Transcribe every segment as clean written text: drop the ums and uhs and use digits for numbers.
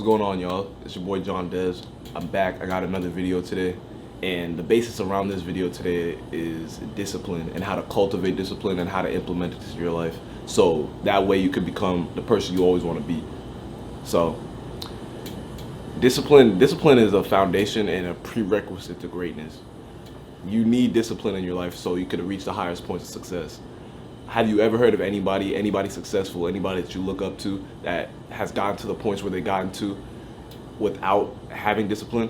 going on, y'all? It's your boy John Dez. I'm back. I got another video today, and the basis around this video today is discipline and how to cultivate discipline and how to implement it into your life, so that way you could become the person you always want to be. So discipline is a foundation and a prerequisite to greatness. You need discipline in your life so you could reach the highest points of success. Have you ever heard of anybody successful, anybody that you look up to that has gotten to the points where they gotten to without having discipline?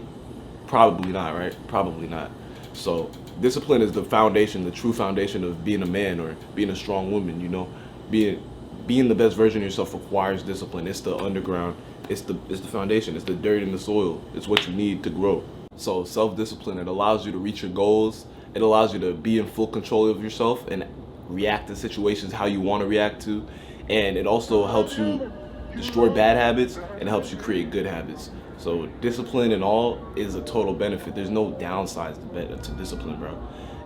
Probably not, right? Probably not. So discipline is the foundation, the true foundation of being a man or being a strong woman. You know, being the best version of yourself requires discipline. It's the underground. It's the foundation. It's the dirt in the soil. It's what you need to grow. So self-discipline, it allows you to reach your goals. It allows you to be in full control of yourself and react to situations how you want to react to, and it also helps you destroy bad habits and helps you create good habits. So discipline and all is a total benefit. There's no downsides to discipline, bro.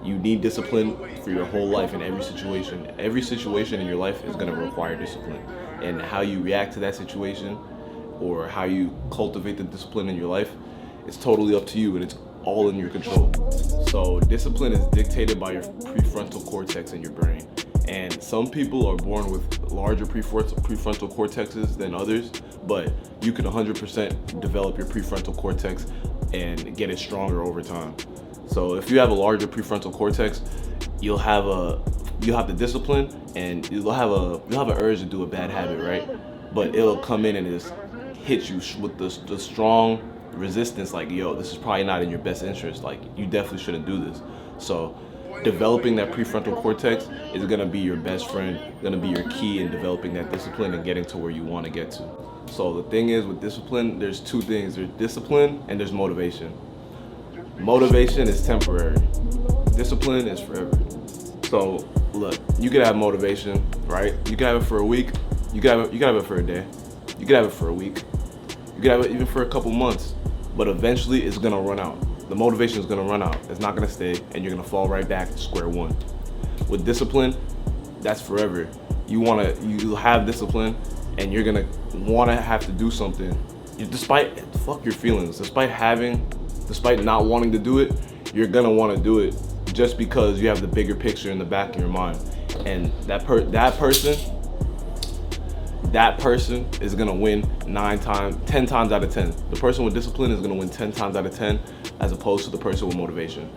You need discipline for your whole life in every situation. Every situation in your life is going to require discipline, and how you react to that situation or how you cultivate the discipline in your life, it's totally up to you, and it's all in your control. So discipline is dictated by your prefrontal cortex in your brain, and some people are born with larger prefrontal cortexes than others, but you can 100% develop your prefrontal cortex and get it stronger over time. So if you have a larger prefrontal cortex, you'll have the discipline, and you'll have an urge to do a bad habit, right? But it'll come in and just hit you with the strong resistance, like, yo, this is probably not in your best interest, like, you definitely shouldn't do this. So developing that prefrontal cortex is going to be your best friend, going to be your key in developing that discipline and getting to where you want to get to. So the thing is with discipline, there's two things. There's discipline and there's motivation. Motivation is temporary, discipline is forever. So look, you could have motivation, right? You could have it for a week, you could have it for a day, you could have it for a week, you could have it even for a couple months. But eventually it's gonna run out. The motivation is gonna run out. It's not gonna stay, and you're gonna fall right back to square one. With discipline, that's forever. You have discipline, and you're gonna wanna have to do something. Fuck your feelings. Despite not wanting to do it, you're gonna wanna do it just because you have the bigger picture in the back of your mind. And that person is gonna win 10 times out of 10. The person with discipline is gonna win 10 times out of 10, as opposed to the person with motivation.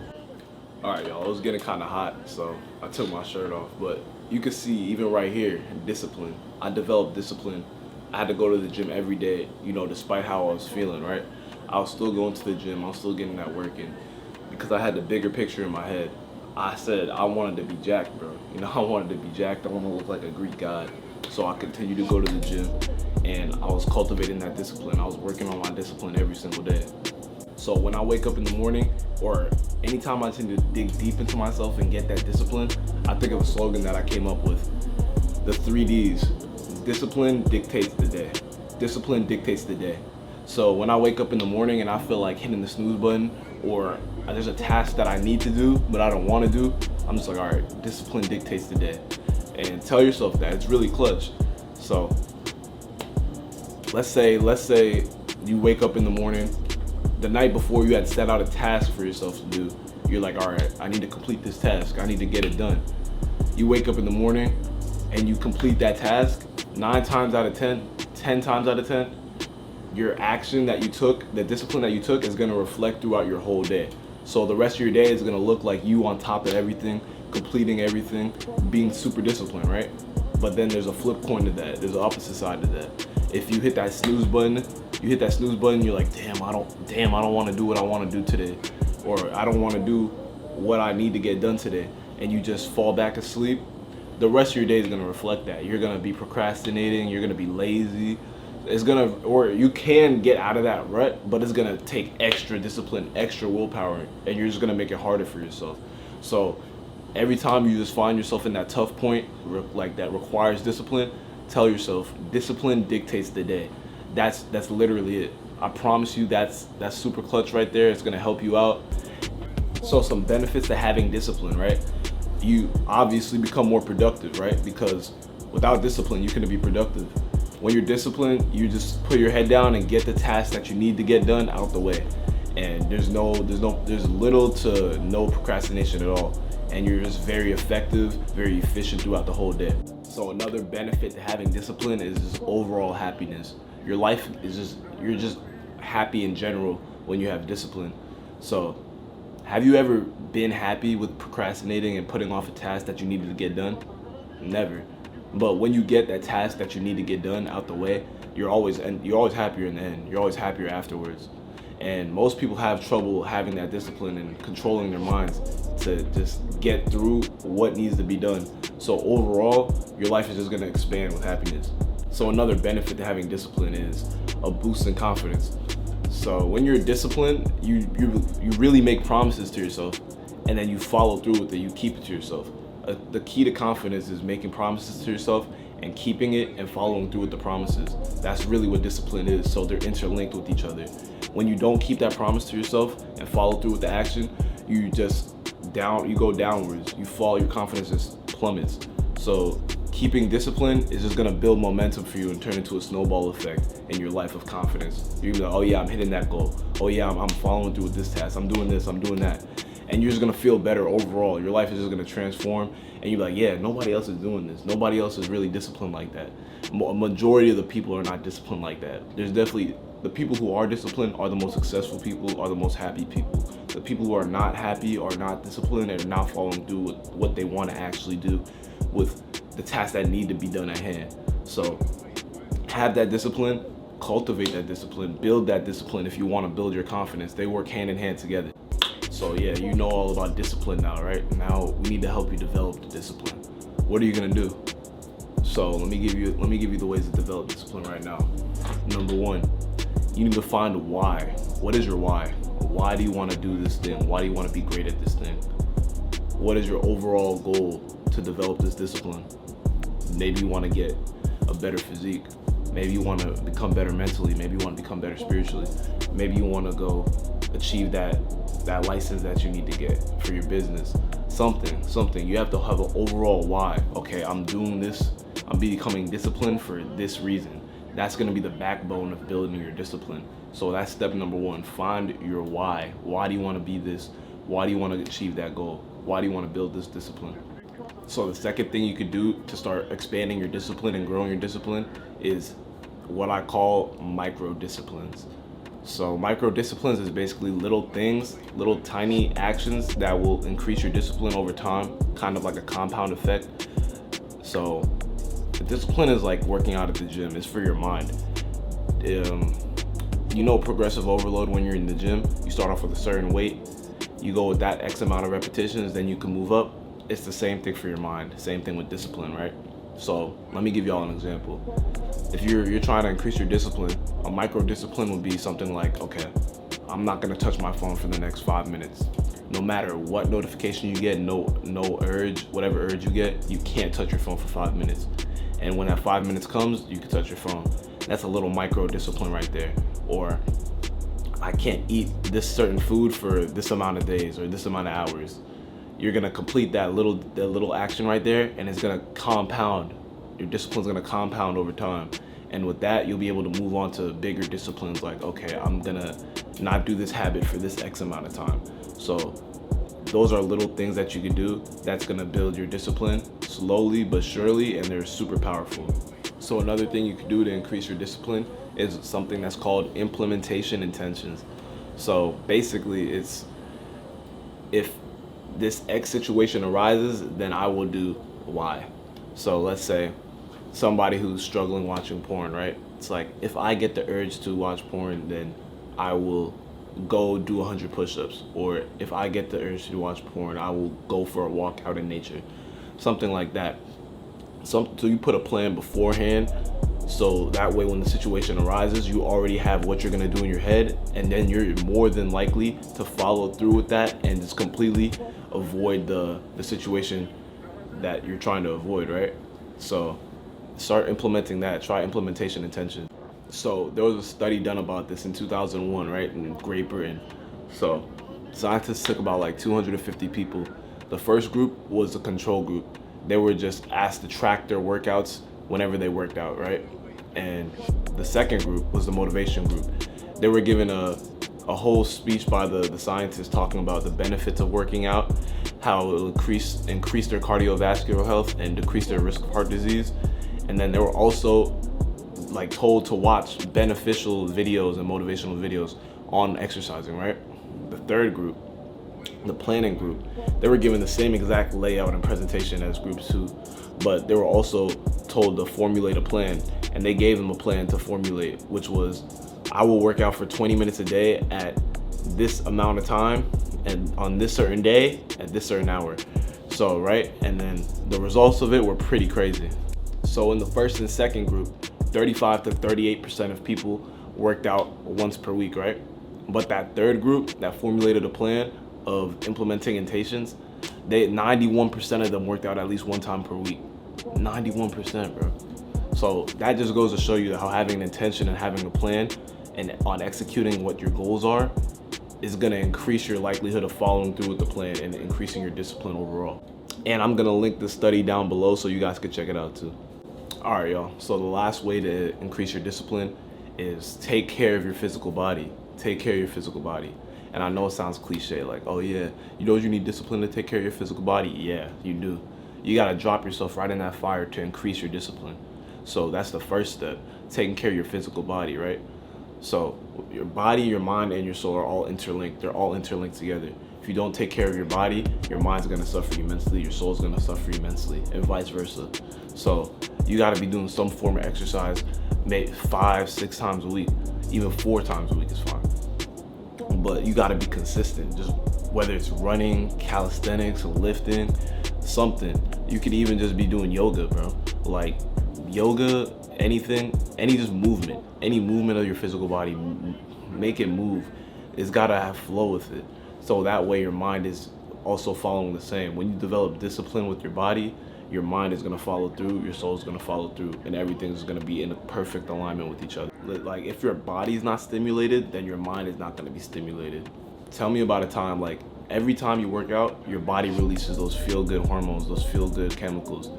All right, y'all, it was getting kind of hot, so I took my shirt off. But you can see, even right here, discipline. I developed discipline. I had to go to the gym every day, you know, despite how I was feeling, right? I was still going to the gym. I was still getting that work in because I had the bigger picture in my head. I said I wanted to be jacked, bro. You know, I wanted to be jacked. I want to look like a Greek god. So I continued to go to the gym, and I was cultivating that discipline. I was working on my discipline every single day. So when I wake up in the morning, or anytime I tend to dig deep into myself and get that discipline, I think of a slogan that I came up with. The 3 Ds. Discipline dictates the day. Discipline dictates the day. So when I wake up in the morning and I feel like hitting the snooze button, or there's a task that I need to do but I don't want to do, I'm just like, all right, discipline dictates the day. And tell yourself that. It's really clutch. So let's say you wake up in the morning, the night before you had set out a task for yourself to do. You're like, all right, I need to complete this task. I need to get it done. You wake up in the morning and you complete that task. 10 times out of 10, your action that you took, the discipline that you took, is going to reflect throughout your whole day. So the rest of your day is going to look like you on top of everything, completing everything, being super disciplined, right? But then there's a flip coin to that. There's an opposite side to that. If you hit that snooze button, you're like, damn, I don't want to do what I want to do today, or I don't want to do what I need to get done today, and you just fall back asleep. The rest of your day is going to reflect that. You're going to be procrastinating, you're going to be lazy. Or you can get out of that rut, but it's going to take extra discipline, extra willpower, and you're just going to make it harder for yourself. So every time you just find yourself in that tough point, like that requires discipline, tell yourself, discipline dictates the day. That's literally it. I promise you, that's super clutch right there. It's gonna help you out. So some benefits to having discipline, right? You obviously become more productive, right? Because without discipline, you couldn't be productive. When you're disciplined, you just put your head down and get the tasks that you need to get done out the way. And there's little to no procrastination at all. And you're just very effective, very efficient throughout the whole day. So another benefit to having discipline is just overall happiness. Your life you're just happy in general when you have discipline. So have you ever been happy with procrastinating and putting off a task that you needed to get done? Never. But when you get that task that you need to get done out the way, you're always happier in the end. You're always happier afterwards. And most people have trouble having that discipline and controlling their minds to just get through what needs to be done. So overall, your life is just gonna expand with happiness. So another benefit to having discipline is a boost in confidence. So when you're disciplined, you really make promises to yourself, and then you follow through with it. You keep it to yourself. The key to confidence is making promises to yourself and keeping it and following through with the promises. That's really what discipline is. So they're interlinked with each other. When you don't keep that promise to yourself and follow through with the action, you go downwards. You fall, your confidence just plummets. So keeping discipline is just gonna build momentum for you and turn into a snowball effect in your life of confidence. You're gonna be like, oh yeah, I'm hitting that goal. Oh yeah, I'm following through with this task. I'm doing this, I'm doing that. And you're just gonna feel better overall. Your life is just gonna transform, and you're like, yeah, nobody else is doing this. Nobody else is really disciplined like that. A majority of the people are not disciplined like that. There's definitely, the people who are disciplined are the most successful people, are the most happy people. The people who are not happy, are not disciplined, and are not following through with what they want to actually do with the tasks that need to be done at hand. So have that discipline, cultivate that discipline, build that discipline if you want to build your confidence. They work hand in hand together. So yeah, you know all about discipline now, right? Now we need to help you develop the discipline. What are you gonna do? So let me give you the ways to develop discipline right now. Number one, you need to find a why. What is your why? Why do you want to do this thing? Why do you want to be great at this thing? What is your overall goal to develop this discipline? Maybe you want to get a better physique. Maybe you want to become better mentally. Maybe you want to become better spiritually. Maybe you want to go achieve that license that you need to get for your business. Something. You have to have an overall why. Okay, I'm doing this. I'm becoming disciplined for this reason. That's going to be the backbone of building your discipline. So that's step number one. Find your why. Why do you want to be this? Why do you want to achieve that goal? Why do you want to build this discipline? So the second thing you could do to start expanding your discipline and growing your discipline is what I call micro disciplines. So micro disciplines is basically little things, little tiny actions that will increase your discipline over time, kind of like a compound effect. So the discipline is like working out at the gym. It's for your mind. You know progressive overload when you're in the gym. You start off with a certain weight. You go with that X amount of repetitions, then you can move up. It's the same thing for your mind. Same thing with discipline, right? So let me give y'all an example. If you're trying to increase your discipline, a micro discipline would be something like, okay, I'm not gonna touch my phone for the next 5 minutes. No matter what notification you get, no urge, whatever urge you get, you can't touch your phone for 5 minutes. And when that 5 minutes comes, you can touch your phone. That's a little micro discipline right there. Or I can't eat this certain food for this amount of days or this amount of hours. You're gonna complete that little action right there, and it's gonna compound. Your discipline's gonna compound over time. And with that, you'll be able to move on to bigger disciplines like, okay, I'm gonna not do this habit for this X amount of time. So those are little things that you can do that's gonna build your discipline slowly but surely, and they're super powerful. So another thing you can do to increase your discipline is something that's called implementation intentions. So basically it's, if this X situation arises, then I will do Y. So let's say somebody who's struggling watching porn, right? It's like, if I get the urge to watch porn, then I will go do 100 push-ups. Or if I get the urge to watch porn, I will go for a walk out in nature. Something like that. So you put a plan beforehand, so that way when the situation arises, you already have what you're gonna do in your head, and then you're more than likely to follow through with that and just completely avoid the situation that you're trying to avoid, right? So start implementing that. Try implementation intention. So there was a study done about this in 2001, right, in Great Britain. So scientists took about like 250 people. The first group was a control group. They were just asked to track their workouts whenever they worked out, right? And the second group was the motivation group. They were given a whole speech by the scientists talking about the benefits of working out, how it will increase their cardiovascular health and decrease their risk of heart disease. And then they were also like told to watch beneficial videos and motivational videos on exercising, right? The third group, the planning group, they were given the same exact layout and presentation as group 2, but they were also told to formulate a plan, and they gave them a plan to formulate, which was, I will work out for 20 minutes a day at this amount of time and on this certain day at this certain hour. So, right? And then the results of it were pretty crazy. So in the first and second group, 35 to 38% of people worked out once per week, right? But that third group that formulated a plan of implementing intentions, 91% of them worked out at least one time per week. 91%, bro. So that just goes to show you how having an intention and having a plan and on executing what your goals are is gonna increase your likelihood of following through with the plan and increasing your discipline overall. And I'm gonna link the study down below so you guys can check it out too. All right, y'all. So the last way to increase your discipline is take care of your physical body. Take care of your physical body. And I know it sounds cliche, like, oh yeah, you need discipline to take care of your physical body? Yeah, you do. You gotta drop yourself right in that fire to increase your discipline. So that's the first step, taking care of your physical body, right? So your body, your mind, and your soul are all interlinked. They're all interlinked together. If you don't take care of your body, your mind's gonna suffer immensely, your soul's gonna suffer immensely, and vice versa. So you gotta be doing some form of exercise, maybe 5-6 times a week, even 4 times a week is fine. But you gotta be consistent, just whether it's running, calisthenics, lifting, something. You could even just be doing yoga, bro. Like yoga, anything, any just movement, any movement of your physical body, make it move. It's gotta have flow with it. So that way your mind is also following the same. When you develop discipline with your body, your mind is gonna follow through, your soul is gonna follow through, and everything's gonna be in a perfect alignment with each other. Like if your body's not stimulated, then your mind is not gonna be stimulated. Tell me about a time, like every time you work out, your body releases those feel-good hormones, those feel-good chemicals,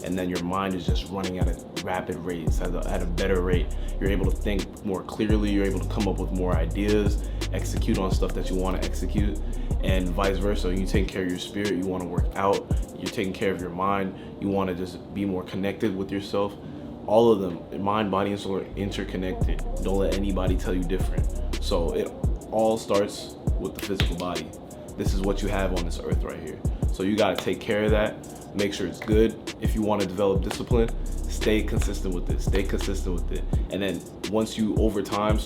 and then your mind is just running at a rapid rate, at a better rate. You're able to think more clearly, you're able to come up with more ideas, execute on stuff that you wanna execute, and vice versa. You take care of your spirit, you wanna work out, you're taking care of your mind, you wanna just be more connected with yourself. All of them, mind, body, and soul are interconnected. Don't let anybody tell you different. So it all starts with the physical body. This is what you have on this earth right here. So you gotta take care of that, make sure it's good. If you wanna develop discipline, stay consistent with it, stay consistent with it. And then once you, over time,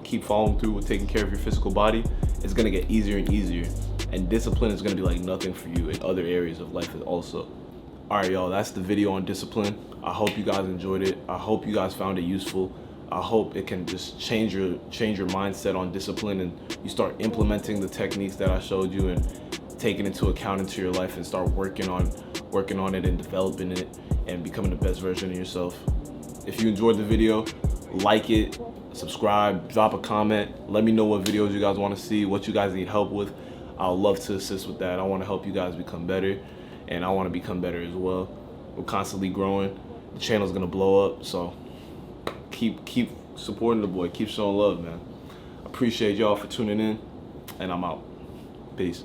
keep following through with taking care of your physical body, it's gonna get easier and easier. And discipline is gonna be like nothing for you in other areas of life also. All right, y'all, that's the video on discipline. I hope you guys enjoyed it. I hope you guys found it useful. I hope it can just change your mindset on discipline, and you start implementing the techniques that I showed you and taking into account into your life, and start working on it and developing it and becoming the best version of yourself. If you enjoyed the video, like it, subscribe, drop a comment. Let me know what videos you guys want to see, what you guys need help with. I'll love to assist with that. I want to help you guys become better, and I want to become better as well. We're constantly growing. The channel's gonna blow up, so keep supporting the boy. Keep showing love, man. Appreciate y'all for tuning in, and I'm out. Peace.